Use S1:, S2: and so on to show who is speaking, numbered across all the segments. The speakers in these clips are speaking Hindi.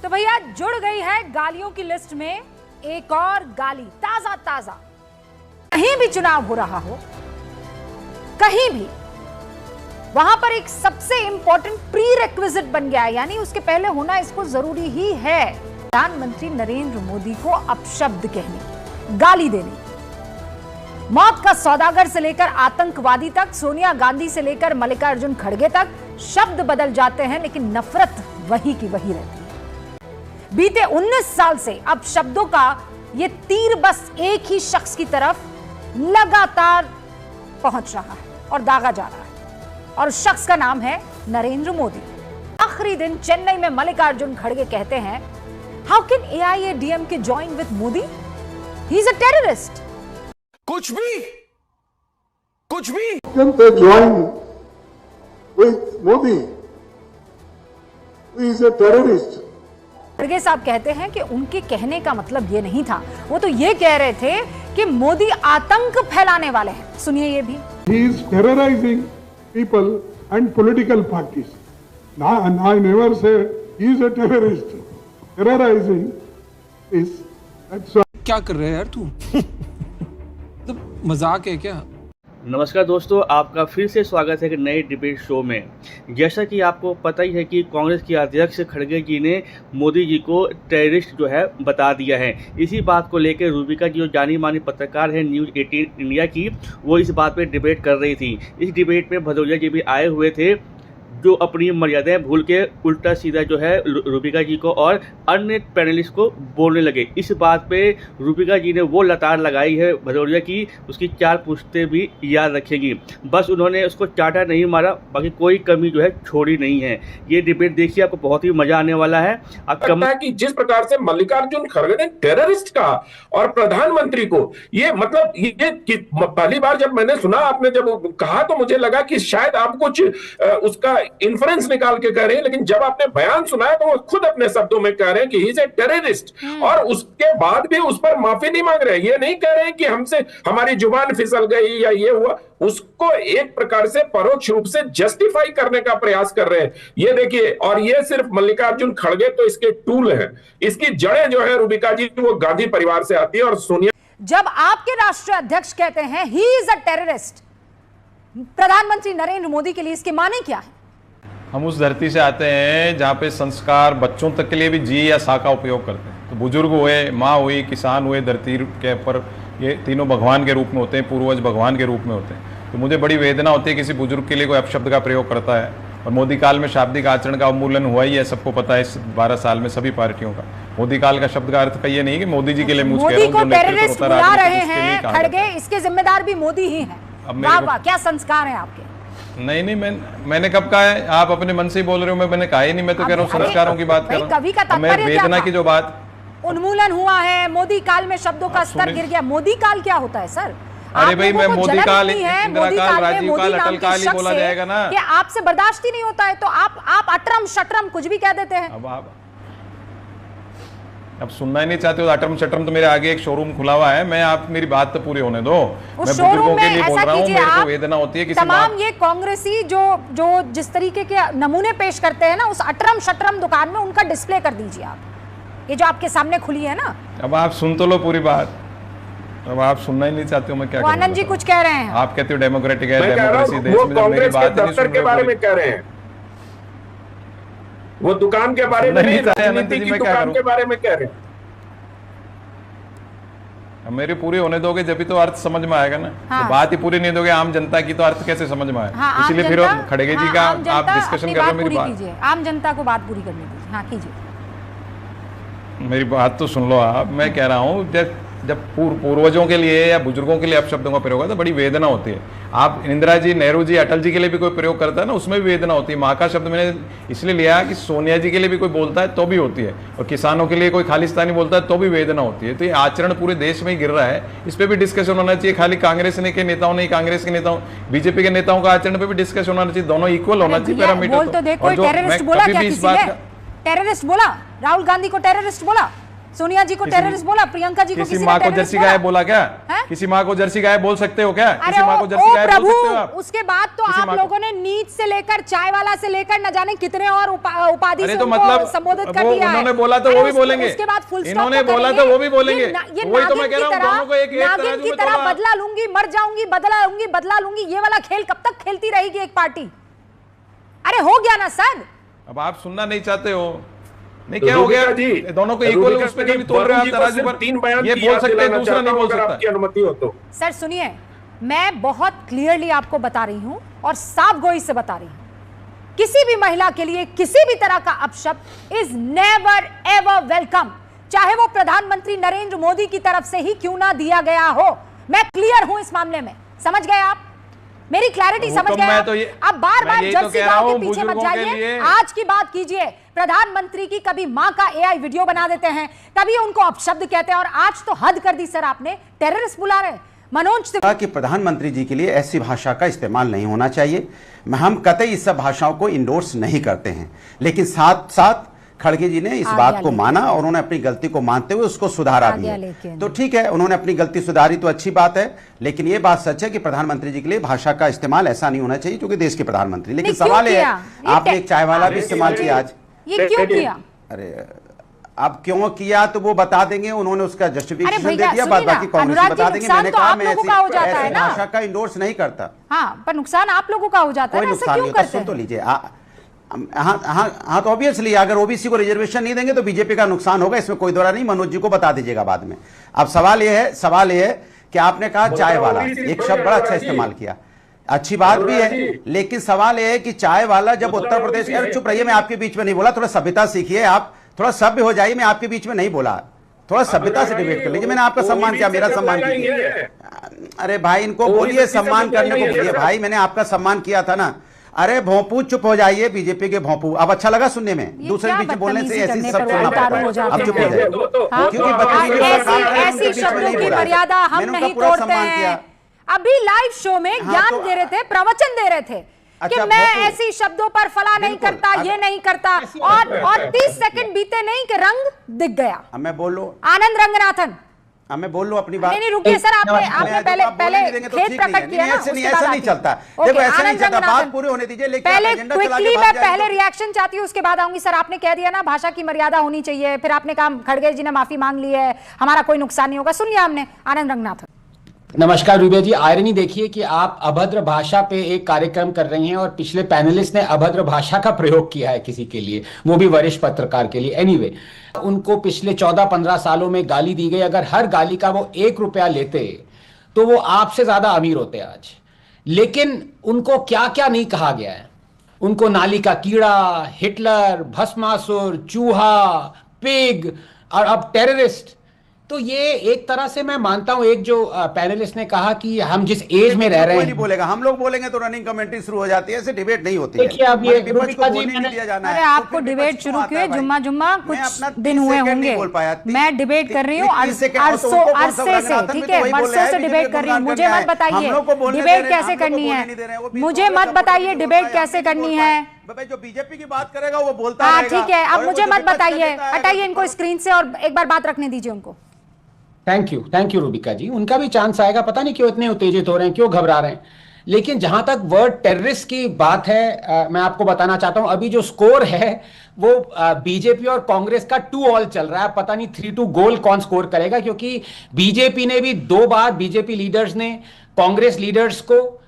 S1: तो भैया जुड़ गई है गालियों की लिस्ट में एक और गाली, ताजा ताजा। कहीं भी चुनाव हो रहा हो, कहीं भी, वहां पर एक सबसे इंपॉर्टेंट प्री रिक्विजिट बन गया है, यानी उसके पहले होना इसको जरूरी ही है, प्रधानमंत्री नरेंद्र मोदी को अपशब्द कहने, गाली देने। मौत का सौदागर से लेकर आतंकवादी तक, सोनिया गांधी से लेकर मल्लिकार्जुन खड़गे तक शब्द बदल जाते हैं, लेकिन नफरत वही की वही रहती है। बीते 19 साल से अब शब्दों का ये तीर बस एक ही शख्स की तरफ लगातार पहुंच रहा है और दागा जा रहा है, और उस शख्स का नाम है नरेंद्र मोदी। आखिरी दिन चेन्नई में मल्लिकार्जुन खड़गे कहते हैं, how can AIADMK join with Modi? He is a terrorist.
S2: कुछ भी
S3: join with Modi. He is a terrorist.
S1: खड़गे साहब कहते हैं कि उनके कहने का मतलब ये नहीं था, वो तो ये कह रहे थे कि मोदी आतंक फैलाने वाले हैं। सुनिए ये भी।
S3: He is terrorizing people and political parties. Now, I never say he is a terrorist. Terrorizing is that's why.
S2: क्या कर रहे हैं यार तू? तो मजाक है क्या?
S4: नमस्कार दोस्तों, आपका फिर से स्वागत है एक नए डिबेट शो में। जैसा कि आपको पता ही है कि कांग्रेस के अध्यक्ष खड़गे जी ने मोदी जी को टेररिस्ट जो है बता दिया है। इसी बात को लेकर रूबिका जी, जो जानी मानी पत्रकार है न्यूज़ 18 इंडिया की, वो इस बात पे डिबेट कर रही थी। इस डिबेट में भदौरिया जी भी आए हुए थे, जो अपनी मर्यादाएं भूल के उल्टा सीधा जो है रूबिका जी को और अन्य पैनलिस्ट को बोलने लगे। इस बात पे रूबिका जी ने वो लतार लगाई है भदौरिया की, उसकी 4 पुश्तें भी याद रखेगी। बस उन्होंने उसको चाटा नहीं मारा, बाकी कोई कमी जो है छोड़ी नहीं है। ये डिबेट देखिए, आपको बहुत ही मजा आने वाला है।
S5: कि जिस प्रकार से मल्लिकार्जुन खड़गे ने टेररिस्ट कहा और प्रधानमंत्री को, ये मतलब ये पहली बार जब मैंने सुना, आपने जब कहा तो मुझे लगा कि शायद आप कुछ उसका इन्फ्रेंस निकाल के कह रहे हैं, लेकिन जब आपने बयान सुनाया तो वो खुद अपने शब्दों में कह रहे हैं कि ही इज ए टेररिस्ट, और उसके बाद भी उस पर माफी नहीं मांग रहे हैं। ये नहीं कह रहे हैं कि हमसे हमारी जुबान फिसल गई या ये हुआ, उसको एक प्रकार से परोक्ष रूप से जस्टिफाई करने का प्रयास कर रहे हैं। ये देखिए, और ये सिर्फ मल्लिकार्जुन खड़गे तो इसके टूल हैं, इसकी जड़ें जो है रूबिका जी वो गांधी परिवार से आती है। और सोनिया,
S1: जब आपके राष्ट्रीय अध्यक्ष कहते हैं ही इज अ टेररिस्ट प्रधानमंत्री नरेंद्र मोदी के लिए, इसके माने क्या है?
S6: हम उस धरती से आते हैं जहाँ पे संस्कार बच्चों तक के लिए भी जी या सा का उपयोग करते हैं। तो बुजुर्ग हुए, माँ हुई, किसान हुए, धरती के ऊपर ये तीनों भगवान के रूप में होते हैं, पूर्वज भगवान के रूप में होते हैं। तो मुझे बड़ी वेदना होती है किसी बुजुर्ग के लिए कोई अपशब्द का प्रयोग करता है। और मोदी काल में शाब्दिक आचरण का उन्मूलन हुआ ही है, सबको पता है इस 12 साल में सभी पार्टियों का। मोदी काल का शब्द का अर्थ ये नहीं कि मोदी जी के लिए मुझ कह रहा हूं, जो नेतृत्व होता
S1: बुला रहे हैं खड़गे, इसके जिम्मेदार भी मोदी ही हैं। वाह वाह, क्या संस्कार है आपके।
S6: नहीं, मैंने कब कहा है? आप अपने मन से ही बोल रहे हो, मैंने कहा ही नहीं। मैं तो कह रहा हूँ संस्कारों की बात कर रहा हूँ। मैं वेदना की जो बात,
S1: उन्मूलन हुआ है, मोदी काल में शब्दों का स्तर गिर गया। मोदी काल क्या होता है सर?
S6: अरे भाई, मैं मोदी काल, इंदिरा काल, राजीव काल, अटल काल ही बोला जाएगा ना।
S1: कि आपसे बर्दाश्त ही नहीं होता है तो आप अटरम शटरम कुछ भी कह देते हैं।
S6: अब सुनना ही नहीं चाहते हो अटरम शटरम, तो मेरे आगे एक शोरूम खुला हुआ है। मैं आप मेरी बात तो पूरी होने दो। मैं बुजुर्गों के लिए बोल रहा हूँ, मेरे को वेदना होती है किसी
S1: तमाम ये कांग्रेसी जो जिस तरीके के नमूने पेश करते हैं ना, उस अटरम शटरम दुकान में उनका डिस्प्ले कर दीजिए आप, ये जो आपके सामने खुली है ना।
S6: अब आप सुन तो लो पूरी बात, अब आप सुनना ही नहीं चाहते हो, मैं क्या करूं?
S1: आनंद जी कुछ कह रहे हैं।
S6: आप कहते हो डेमोक्रेटिक है,
S5: डेमोक्रेसी देश में, जब मेरी बात नहीं सुन रहे के बारे में कह रहे हैं, वो दुकान के बारे में नहीं, राजनीति की दुकान के बारे में कह रहे हैं।
S6: अब मेरी पूरी होने दोगे जब भी तो अर्थ समझ में आएगा ना। तो बात ही पूरी नहीं दोगे आम जनता की, तो अर्थ कैसे समझ में आए? इसलिए फिर खड़गे जी का आप डिस्कशन कर रहे हो। मेरी बात,
S1: आम जनता को बात पूरी करने दीजिए। हाँ कीजिए,
S6: मेरी बात तो सुन लो आप। मैं कह रहा हूँ जब पूर्वजों के लिए या बुजुर्गों के लिए अपशब्दों का प्रयोग होता है तो बड़ी वेदना होती है। आप इंदिरा जी, नेहरू जी, अटल जी के लिए भी कोई प्रयोग करता है ना, उसमें भी वेदना होती है। माँ का शब्द मैंने इसलिए लिया कि सोनिया जी के लिए भी कोई बोलता है तो भी होती है, और किसानों के लिए कोई खालिस्तानी बोलता है तो भी वेदना होती है। तो ये आचरण पूरे देश में ही गिर रहा है, इस पर भी डिस्कशन होना चाहिए। खाली कांग्रेस के नेताओं नहीं, कांग्रेस के नेताओं, बीजेपी के नेताओं का आचरण पर भी डिस्कशन होना चाहिए। दोनों इक्वल होना चाहिए पैरामीटर।
S1: टेररिस्ट बोला राहुल गांधी को टेररिस्ट बोला? सोनिया जी को टेररिस्ट बोला, प्रियंका जी को
S6: किसी माँ को जर्सी गाय बोला क्या? किसी माँ को जर्सी गाय बोल सकते हो क्या? किसी माँ को जर्सी गाय बोल सकते हो आप?
S1: उसके बाद तो आप लोगों ने नीच से लेकर चाय वाला से लेकर न जाने कितने और उपाधि से
S6: तो
S1: उनको
S6: मतलब
S1: संबोधित कर दिया है।
S6: उन्होंने बोला तो वो भी बोलेंगे,
S1: उसके बाद फुल स्टॉप
S6: इन्होंने बोला तो वो भी बोलेंगे।
S1: वही तो मैं कह रहा हूं, दोनों को एक नागिन की तरह बदला लूंगी, मर जाऊंगी, बदला लूंगी, ये वाला खेल कब तक खेलती रहेगी एक पार्टी? अरे हो गया ना सर।
S6: अब आप सुनना नहीं चाहते हो? नहीं क्या हो गया जी? दोनों को इक्वल उस पे कभी तोड़ रहे हो आप तराजू पर?
S5: 3 बयान
S6: ये बोल सकते हैं, दूसरा नहीं बोल सकता।
S5: आपकी अनुमति हो तो
S1: सर सुनिए, मैं बहुत क्लियरली आपको बता रही हूं और साफ गोई से बता रही हूं, किसी भी महिला के लिए किसी भी तरह का अपशब्द इज नेवर एवर वेलकम, चाहे वो प्रधानमंत्री नरेंद्र मोदी की तरफ से ही क्यों ना दिया गया हो। मैं क्लियर हूं इस मामले में, समझ गए आप? मेरी क्लैरिटी समझ गए आप? अब बार बार जर्सी गाय के पीछे मत जाइए, आज की बात कीजिए। प्रधानमंत्री की कभी मां का एआई वीडियो बना देते हैं, कभी उनको अपशब्द कहते हैं, और आज तो हद कर दी सर, आपने टेररिस्ट बुला रहे। मनोज
S7: कि प्रधानमंत्री जी के लिए ऐसी भाषा का इस्तेमाल नहीं होना चाहिए। हम कतई इस सब भाषाओं को इंडोर्स नहीं करते हैं, लेकिन साथ साथ खड़गे जी ने इस बात को माना और उन्होंने अपनी गलती को मानते हुए उसको सुधारा भी है। तो ठीक है, उन्होंने अपनी गलती सुधारी तो अच्छी बात है, लेकिन ये बात सच है कि प्रधानमंत्री जी के लिए भाषा का इस्तेमाल ऐसा नहीं होना चाहिए क्योंकि देश के प्रधानमंत्री। लेकिन सवाल ये है, आपने एक चाय वाला भी इस्तेमाल किया आज,
S1: ये क्यों किया?
S7: अरे अब क्यों किया तो वो बता देंगे, उन्होंने उसका जस्टिफिकेशन दे दिया, बाकी कांग्रेस बता देंगे। मैंने कहा मैं ऐसी भाषा का इंडोर्स नहीं करता।
S1: हाँ, पर नुकसान आप लोगों का हो जाता है,
S7: कोई नुकसान नहीं होता। सुन तो लीजिए, हाँ तो ऑब्वियसली अगर ओबीसी को रिजर्वेशन नहीं देंगे तो बीजेपी का नुकसान होगा, इसमें कोई दौरा नहीं। मनोज जी को बता दीजिएगा बाद में। अब सवाल यह है कि आपने कहा चाय वाला, एक शब्द बड़ा अच्छा इस्तेमाल किया, अच्छी बात भी है, लेकिन सवाल यह है कि चाय वाला जब उत्तर प्रदेश, यार चुप रहिए, मैं आपके बीच में नहीं बोला, थोड़ा सभ्यता सीखिए, आप थोड़ा सभ्य हो जाइए, मैं आपके बीच में नहीं बोला, थोड़ा सभ्यता से डिबेट कर लीजिए। मैंने आपका सम्मान किया, मेरा सम्मान कीजिए। अरे भाई इनको बोलिए सम्मान करने को बोलिए भाई, मैंने आपका सम्मान किया था ना। अरे भोंपू चुप हो जाइए, बीजेपी के भोंपू। अब अच्छा लगा सुनने में, दूसरे बीच बोलने से ऐसी सब सुनना पड़ता है। अब चुप हो जाइए, क्योंकि
S1: ऐसी शब्दों की मर्यादा हम नहीं तोड़ते हैं। अभी लाइव शो में ज्ञान दे रहे थे, प्रवचन दे रहे थे कि मैं ऐसी शब्दों पर फला नहीं करता, ये नहीं करता, और 30 सेकंड बीते नहीं कि रंग दिख गया।
S7: मैं बोल लो
S1: आनंद रंगनाथन,
S7: मैं बोल लूं अपनी बात।
S1: नहीं रुकिए सर, आपने पहले खेद प्रकट किया ना,
S7: ऐसा नहीं चलता। देखो ऐसा नहीं चलता, बात पूरी होने दीजिए। लेकिन
S1: पहले क्विकली मैं पहले रिएक्शन चाहती हूँ, उसके बाद आऊंगी। सर आपने कह दिया ना भाषा की मर्यादा होनी चाहिए, फिर आपने कहा खड़गे जी ने माफी मांग ली है, हमारा कोई नुकसान नहीं होगा। सुन लिया हमने। आनंद रंगनाथन,
S8: नमस्कार रूबे जी। आयरनी देखिए कि आप अभद्र भाषा पे एक कार्यक्रम कर रही हैं और पिछले पैनलिस्ट ने अभद्र भाषा का प्रयोग किया है किसी के लिए, वो भी वरिष्ठ पत्रकार के लिए। एनीवे, उनको पिछले 14-15 सालों में गाली दी गई। अगर हर गाली का वो 1 रुपया लेते तो वो आपसे ज्यादा अमीर होते आज। लेकिन उनको क्या क्या नहीं कहा गया है। उनको नाली का कीड़ा, हिटलर, भस्मासुर, चूहा, पिग और अब टेररिस्ट। तो ये एक तरह से मैं मानता हूं, एक जो पैनलिस्ट ने कहा कि हम जिस एज में रह रहे हैं,
S7: नहीं बोलेगा, हम लोग बोलेंगे तो रनिंग कमेंट्री शुरू हो जाती है, ऐसे डिबेट नहीं होती है।
S8: देखिए अब ये
S1: अरे आपको डिबेट शुरू किए जुम्मा कुछ दिन हुए होंगे, मैं डिबेट कर रही हूँ अरसे से, ठीक है, वर्षों से डिबेट कर रही हूँ। मुझे मत बताइए डिबेट कैसे करनी है, मुझे मत बताइए डिबेट कैसे करनी है।
S7: जो बीजेपी की बात करेगा वो बोलता
S1: है, ठीक है। अब मुझे मत बताइए, हटाइए इनको स्क्रीन से और एक बार बात रखने दीजिए उनको।
S8: थैंक यू रूबिका जी। उनका भी चांस आएगा, पता नहीं क्यों इतने उत्तेजित हो रहे हैं, क्यों घबरा रहे हैं। लेकिन जहां तक वर्ड टेररिस्ट की बात है, मैं आपको बताना चाहता हूं, अभी जो स्कोर है वो बीजेपी और कांग्रेस का 2-2 चल रहा है। पता नहीं 3-2 गोल कौन स्कोर करेगा, क्योंकि बीजेपी ने भी 2 बार, बीजेपी लीडर्स ने कांग्रेस लीडर्स को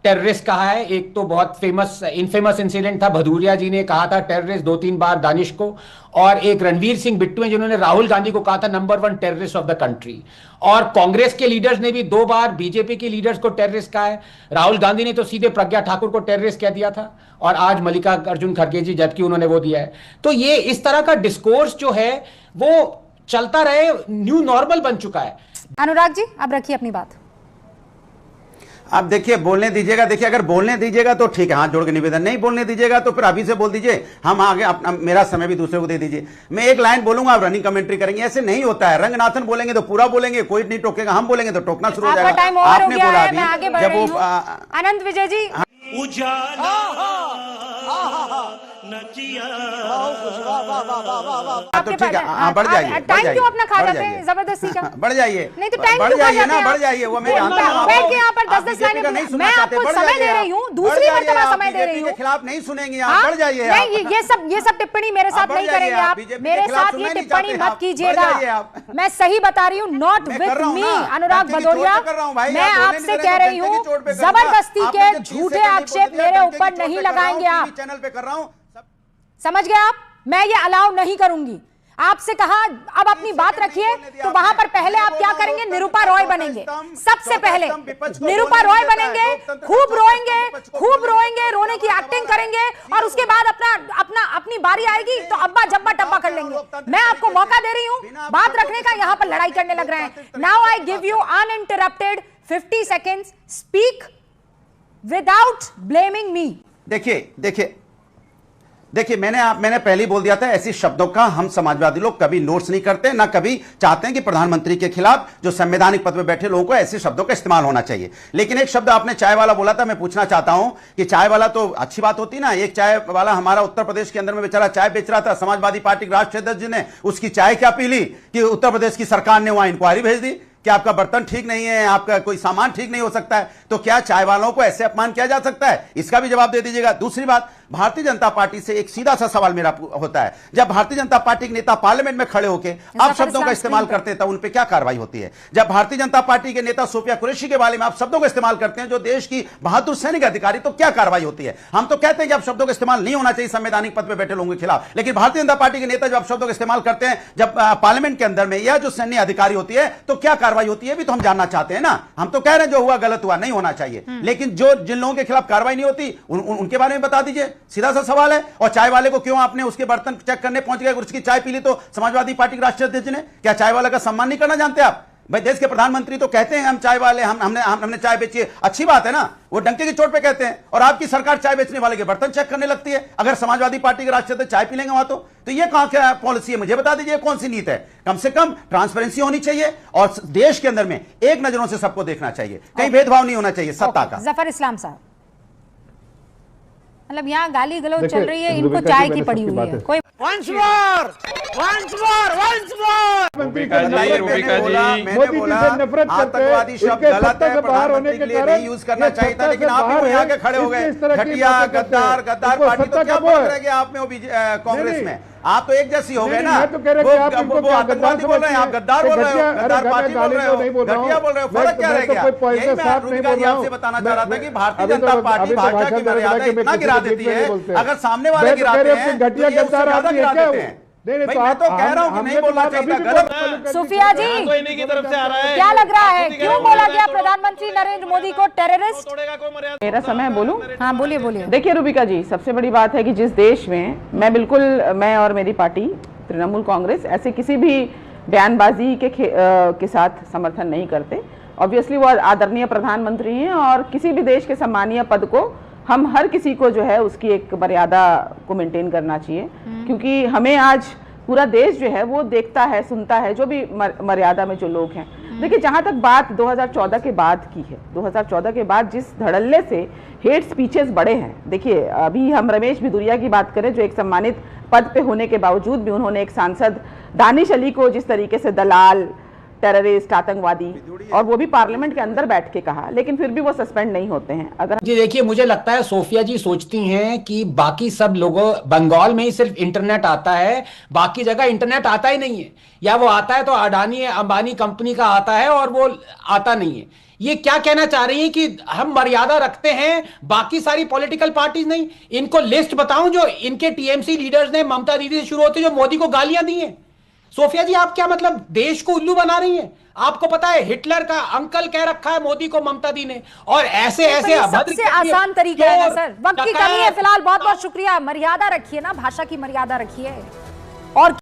S8: टेररिस्ट कहा है। एक तो बहुत इनफेमस इंसिडेंट था, भदौरिया जी ने कहा था टेररिस्ट 2-3 बार दानिश को, और एक रणवीर सिंह बिट्टू हैं जिन्होंने राहुल गांधी को कहा था number 1 terrorist of the country. और कांग्रेस के लीडर्स ने भी 2 बार बीजेपी के लीडर्स को टेररिस्ट कहा है। राहुल गांधी ने तो सीधे प्रज्ञा ठाकुर को टेररिस्ट कह दिया था, और आज मल्लिकार्जुन खड़गे जी, जबकि उन्होंने वो दिया है। तो ये इस तरह का डिस्कोर्स जो है वो चलता रहे, न्यू नॉर्मल बन चुका है।
S1: अनुराग जी अब रखिए अपनी बात।
S7: आप देखिए, बोलने दीजिएगा। देखिए अगर बोलने दीजिएगा तो ठीक है, हाथ जोड़ के निवेदन, नहीं बोलने दीजिएगा तो फिर अभी से बोल दीजिए, हम आगे अपना मेरा समय भी दूसरे को दे दीजिए। मैं एक लाइन बोलूंगा, आप रनिंग कमेंट्री करेंगे, ऐसे नहीं होता है। रंगनाथन बोलेंगे तो पूरा बोलेंगे, कोई नहीं टोकेगा, हम बोलेंगे तो टोकना शुरू हो जाएगा। आपने बोला अभी जब वो
S1: आनंद विजय जी,
S7: तो ठीक है, हाँ, बढ़ जाइए,
S1: टाइम क्यों अपना खा
S7: बढ़
S1: जाते हैं
S7: जाइए।
S1: जबरदस्ती का?
S7: बढ़ जाइए,
S1: नहीं तो टाइम
S7: बढ़
S1: क्यों खा
S7: जाइए
S1: जाते
S7: ना,
S1: हैं
S7: बढ़
S1: आप?
S7: जाइए, वो मैं
S1: बैठ
S7: जानता हूँ
S1: के
S7: आपको।
S1: यहाँ पर
S7: आप
S1: 10-10
S7: बीजेपी का
S1: लाइनें
S7: नहीं सुनना
S1: मैं
S7: चाहते,
S1: आपको
S7: बढ़
S1: समय
S7: जाइए
S1: दे
S7: आप।
S1: रही हूँ,
S7: बढ़
S1: दूसरी
S7: जाइए
S1: मर्तबा
S7: आप,
S1: समय दे रही
S7: बीजेपी
S1: हूँ।
S7: के खिलाफ नहीं सुनेंगे आप,
S1: हाँ?
S7: बढ़ जाइए आप।
S1: नहीं, ये सब टिप्पणी मेरे साथ
S7: बढ़
S1: नहीं
S7: जाइए
S1: करेंगे
S7: आप,
S1: आप।
S7: बीजेपी के
S1: मेरे
S7: खिलाफ
S1: साथ
S7: सुनना
S1: ये
S7: नहीं
S1: टिप्पणी
S7: चाहते
S1: मत
S7: आप, बढ़
S1: कीजिएगा।
S7: जाइए आप।
S1: मैं सही बता रही हूँ, नॉट
S7: मैं कर
S1: विथ
S7: रहा हूँ
S1: मी
S7: ना,
S1: अनुराग
S7: डंके की चोट
S1: भदौरिया।
S7: पे कर रहा हूँ भाई,
S1: मैं
S7: आप बोलने
S1: आपसे
S7: नहीं दे
S1: कह
S7: रहे,
S1: रही
S7: डंके
S1: हूँ,
S7: की चोट पे करूंगा।
S1: जबरदस्ती
S7: आपने
S1: के
S7: जब 30
S1: झूठे
S7: सेकंड
S1: आक्षेप
S7: बोल दिया,
S1: मेरे
S7: डंके की
S1: ऊपर
S7: चोट पे
S1: नहीं
S7: कर रहा हूँ,
S1: लगाएंगे आप।
S7: टीवी चैनल पे कर रहा हूँ।
S1: समझ गए आप? मैं ये अलाउ नहीं करूंगी। आपसे कहा अब अपनी बात रखिए, तो वहां पर पहले आप क्या करेंगे? निरूपा रॉय बनेंगे। सबसे पहले निरूपा रॉय बनेंगे, खूब रोएंगे, रोने की एक्टिंग करेंगे, और उसके बाद अपनी बारी आएगी तो अब्बा जब्बा टब्बा कर लेंगे। मैं आपको मौका दे रही हूं बात रखने का, यहां पर लड़ाई करने लग रहे हैं। Now I give you uninterrupted 50 seconds, speak without blaming me.
S7: देखिए मैंने पहले ही बोल दिया था, ऐसे शब्दों का हम समाजवादी लोग कभी नोट्स नहीं करते, ना कभी चाहते हैं कि प्रधानमंत्री के खिलाफ जो संवैधानिक पद पर बैठे लोगों को ऐसे शब्दों का इस्तेमाल होना चाहिए। लेकिन एक शब्द आपने चाय वाला बोला था, मैं पूछना चाहता हूं कि चाय वाला तो अच्छी बात होती ना। एक चाय वाला हमारा उत्तर प्रदेश के अंदर में बेचारा चाय बेच रहा था, समाजवादी पार्टी के राष्ट्रीय अध्यक्ष जी ने उसकी चाय क्या पी ली कि उत्तर प्रदेश की सरकार ने वहां इंक्वायरी भेज दी कि आपका बर्तन ठीक नहीं है, आपका कोई सामान ठीक नहीं हो सकता है। तो क्या चाय वालों को ऐसे अपमान किया जा सकता है? इसका भी जवाब दे दीजिएगा। दूसरी बात, भारतीय जनता पार्टी से एक सीधा सा सवाल मेरा होता है, जब भारतीय जनता पार्टी के नेता पार्लियामेंट में खड़े होकर आप शब्दों का इस्तेमाल करते हैं तो उन पे क्या कार्रवाई होती है? जब भारतीय जनता पार्टी के नेता सोफिया कुरैशी के बारे में आप शब्दों का इस्तेमाल करते हैं, जो देश की बहादुर सैनिक अधिकारी, तो क्या कार्रवाई होती है? हम तो कहते हैं कि आप शब्दों का इस्तेमाल नहीं होना चाहिए संवैधानिक पद पर बैठे लोगों के खिलाफ, लेकिन भारतीय जनता पार्टी के नेता जब शब्दों का इस्तेमाल करते हैं जब पार्लियामेंट के अंदर में, या जो सैन्य अधिकारी होती है, तो क्या कार्रवाई होती है भी तो हम जानना चाहते हैं ना। हम तो कह रहे हैं जो हुआ गलत हुआ, नहीं होना चाहिए, लेकिन जिन लोगों के खिलाफ कार्रवाई नहीं होती उनके बारे में बता दीजिए। सीधा सा सवाल है। और चाय वाले को क्यों आपने उसके बर्तन चेक करने पहुंच गए, उसकी चाय पी ली तो समाजवादी पार्टी के राष्ट्रीय अध्यक्ष ने? क्या चाय वाले का सम्मान नहीं करना जानते आप? भाई देश के प्रधानमंत्री तो कहते हैं हम चाय वाले, हमने चाय बेची है, अच्छी बात है ना, वो डंके की चोट पे कहते हैं, और आपकी सरकार चाय बेचने वाले के बर्तन चेक करने लगती है। अगर समाजवादी पार्टी के राष्ट्रीय अध्यक्ष चाय पी लेंगे वहां तो ये कहां क्या पॉलिसी है? मुझे बता दीजिए कौन सी नीति है? कम से कम ट्रांसपेरेंसी होनी चाहिए और देश के अंदर में एक नजरों से सबको देखना चाहिए, कहीं भेदभाव नहीं होना चाहिए सत्ता का।
S1: जफर इस्लाम साहब, मतलब यहाँ गाली गलौज चल रही है, इनको चाय की पड़ी हुई है। कोई
S7: आतंकवादी शब्द गलत है, प्रधानमंत्री के लिए नहीं यूज करना चाहिए था, लेकिन आप ही यहाँ के खड़े हो गए। घटिया, गद्दार पार्टी, तो क्या बोल रहे हैं आप में कांग्रेस में? आप तो एक जैसी हो गए ना। वो आतंकवादी बोल रहे हैं, आप गद्दार बोल रहे हो, गद्दार पार्टी बोल रहे हो, घटिया बोल रहे हो, फर्क क्या रह गया? यही मैं रुबिका जी आपसे बताना चाह रहा था कि भारतीय जनता पार्टी भाषा की मर्यादा इतना गिरा देती है, अगर सामने वाले गिराते हैं तो ये उससे ज्यादा गिरा देते हैं। भाई मैं तो कह रहा हूं कि नहीं बोलना चाहिए था, गलत।
S1: सूफिया जी, क्या लग रहा है, क्यों बोला गया प्रधानमंत्री नरेंद्र मोदी को टेररिस्ट?
S9: मेरा समय बोलूं?
S1: हाँ बोलिए।
S9: देखिए रुबिका जी, सबसे बड़ी बात है कि जिस देश में मैं और मेरी पार्टी तृणमूल कांग्रेस ऐसे किसी भी बयानबाजी के साथ समर्थन नहीं करते। ऑब्वियसली वो आदरणीय प्रधानमंत्री हैं और किसी भी देश के सम्मानीय पद को हम हर किसी को जो है उसकी एक मर्यादा को मेंटेन करना चाहिए, क्योंकि हमें आज पूरा देश जो है वो देखता है, सुनता है, जो भी मर्यादा में जो लोग हैं। देखिए जहां तक बात 2014 के बाद की है, 2014 के बाद जिस धड़ल्ले से हेट स्पीचेस बढ़े हैं, देखिए अभी हम रमेश भिदुरिया की बात करें जो एक सम्मानित पद पे होने के बावजूद भी उन्होंने एक सांसद दानिश अली को जिस तरीके से दलाल, टेररिस्ट, आतंकवादी, और वो भी पार्लियामेंट के अंदर बैठ के कहा, लेकिन फिर भी वो सस्पेंड नहीं होते हैं। अगर
S8: जी देखिए, मुझे लगता है सोफिया जी सोचती हैं कि बाकी सब लोगों, बंगाल में ही सिर्फ इंटरनेट आता है, बाकी जगह इंटरनेट आता ही नहीं है, या वो आता है तो अडानी अंबानी कंपनी का आता है और वो आता नहीं है। ये क्या कहना चाह रही है कि हम मर्यादा रखते हैं, बाकी सारी पॉलिटिकल पार्टीज नहीं? इनको लिस्ट बताऊं जो इनके टीएमसी लीडर्स ने ममता दीदी से शुरू होते जो मोदी को गालियां दी हैं। सोफिया जी, आप क्या मतलब देश को उल्लू बना रही हैं? आपको पता है हिटलर का अंकल कह रखा है मोदी को ममता दी ने, और ऐसे
S1: सबसे आसान तरीका है ना सर। वक्त की कमी है फिलहाल, बहुत बहुत शुक्रिया। मर्यादा रखिए ना, भाषा की मर्यादा रखिए। और